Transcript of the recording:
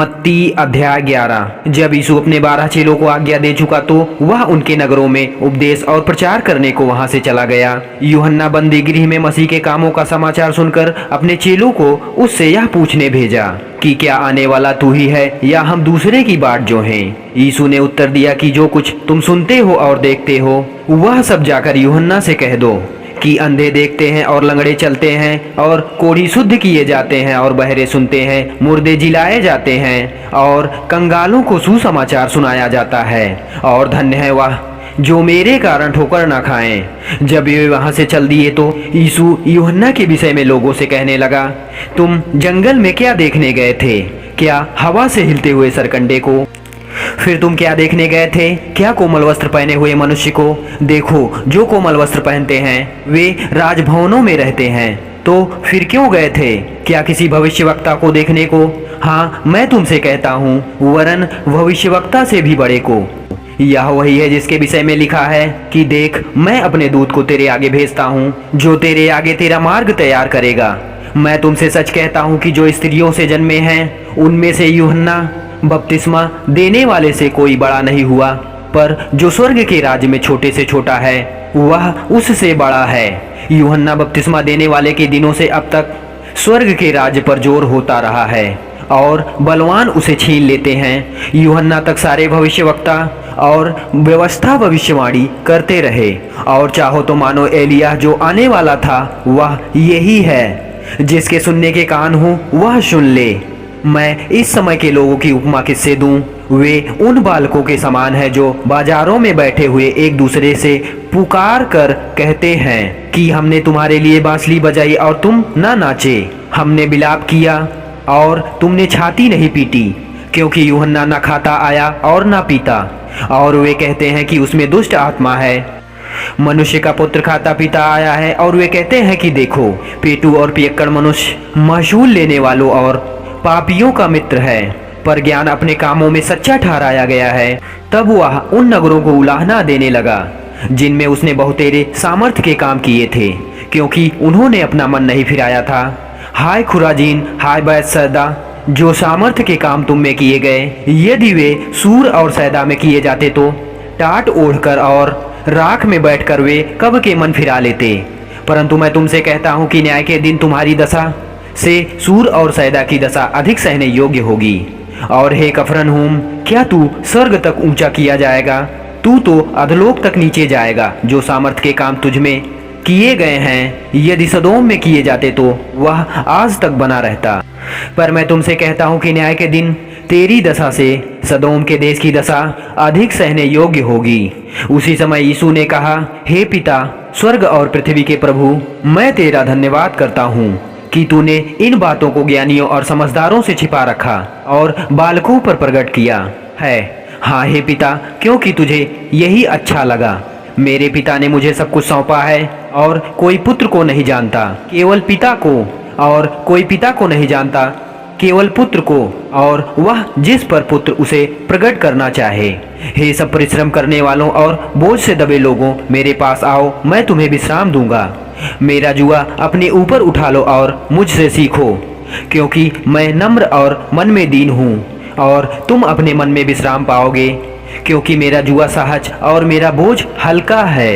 मत्ती अध्याय 11। जब यीशु अपने 12 चेलों को आज्ञा दे चुका तो वह उनके नगरों में उपदेश और प्रचार करने को वहां से चला गया। यूहन्ना बंदी गृह में मसीह के कामों का समाचार सुनकर अपने चेलों को उससे यह पूछने भेजा कि क्या आने वाला तू ही है या हम दूसरे की बाट जो हैं। यीशु ने उत्तर दिया कि जो कुछ तुम सुनते हो और देखते हो वह सब जाकर यूहन्ना से कह दो कि अंधे देखते हैं और लंगड़े चलते हैं और कोढ़ी शुद्ध किए जाते हैं और बहरे सुनते हैं, मुर्दे जिलाए जाते हैं और कंगालों को सुसमाचार सुनाया जाता है। और धन्य है वह जो मेरे कारण ठोकर ना खाएं। जब वे वहां से चल दिए तो यीशु यूहन्ना के विषय में लोगों से कहने लगा, तुम जंगल में क्या देखने गए थे? क्या हवा से हिलते हुए सरकंडे को? फिर तुम क्या देखने गए थे? क्या कोमल वस्त्र पहने हुए मनुष्य को? देखो, जो कोमल वस्त्र पहनते हैं वे राजभवनों में रहते हैं। तो फिर क्यों गए थे? क्या किसी भविष्यवक्ता को देखने को? हाँ, मैं तुमसे कहता हूँ, वरन भविष्यवक्ता से भी बड़े को। यह वही है जिसके विषय में लिखा है कि देख, मैं अपने दूत को तेरे आगे भेजता हूँ, जो तेरे आगे तेरा मार्ग तैयार करेगा। मैं तुमसे सच कहता हूँ कि जो स्त्रियों से जन्मे हैं उनमें से यूहन्ना बपतिस्मा देने वाले से कोई बड़ा नहीं हुआ, पर जो स्वर्ग के राज्य में छोटे से छोटा है वह उससे बड़ा है। यूहन्ना बपतिस्मा देने वाले के दिनों से अब तक स्वर्ग के राज्य पर जोर होता रहा है और बलवान उसे छीन लेते हैं। यूहन्ना तक सारे भविष्यवक्ता और व्यवस्था भविष्यवाणी करते रहे, और चाहो तो मानो एलिय्याह जो आने वाला था वह यही है। जिसके सुनने के कान हो वह सुन ले। मैं इस समय के लोगों की उपमा किससे दूं? वे उन बालकों के समान हैं जो बाजारों में बैठे हुए एक दूसरे से पुकार कर कहते हैं कि हमने तुम्हारे लिए बांसुरी बजाई और तुम ना नाचे, हमने विलाप किया और तुमने छाती नहीं पीटी, क्योंकि यूहन्ना ना खाता आया और ना पीता, और वे कहते हैं कि उसमें दुष्ट आत्मा है। मनुष्य का पुत्र खाता पीता आया है, और वे कहते हैं कि देखो, पेटू और पियक्कड़ मनुष्य महसूल लेने वालों और पापियों का मित्र है। पर ज्ञान अपने कामों में सच्चा ठहराया गया है। तब वह उन नगरों को उलाहना देने लगा जिनमें उसने बहुतेरे सामर्थ्य के काम किए थे, क्योंकि उन्होंने अपना मन नहीं फिराया था। हाय खुराजीन, हाय बैतसैदा, जो सामर्थ्य के काम तुम में किए गए, यदि वे सूर और सैदा में किए जाते तो टाट ओढ़कर और राख में बैठकर वे कब के मन फिरा लेते। परंतु मैं तुमसे कहता हूँ कि न्याय के दिन तुम्हारी दशा से सूर और सैदा की दशा अधिक सहने योग्य होगी। और हे कफरनहूम, क्या तू स्वर्ग तक ऊंचा किया जाएगा? तू तो अधलोक तक नीचे जाएगा। जो सामर्थ्य के काम तुझ में किए गए हैं यदि सदोम में किए जाते तो वह आज तक बना रहता। पर मैं तुमसे कहता हूँ कि न्याय के दिन तेरी दशा से सदोम के देश की दशा अधिक सहने योग्य होगी। उसी समय यीशु ने कहा, हे पिता, स्वर्ग और पृथ्वी के प्रभु, मैं तेरा धन्यवाद करता हूँ कि तूने इन बातों को ज्ञानियों और समझदारों से छिपा रखा और बालकों पर प्रकट किया है। हाँ हे पिता, क्योंकि तुझे यही अच्छा लगा। मेरे पिता ने मुझे सब कुछ सौंपा है, और कोई पुत्र को नहीं जानता केवल पिता को, और कोई पिता को नहीं जानता केवल पुत्र को, और वह जिस पर पुत्र उसे प्रकट करना चाहे। हे सब परिश्रम करने वालों और बोझ से दबे लोगों, मेरे पास आओ, मैं तुम्हें विश्राम दूंगा। मेरा जुआ अपने ऊपर उठा लो और मुझसे सीखो, क्योंकि मैं नम्र और मन में दीन हूँ, और तुम अपने मन में विश्राम पाओगे, क्योंकि मेरा जुआ सहज और मेरा बोझ हल्का है।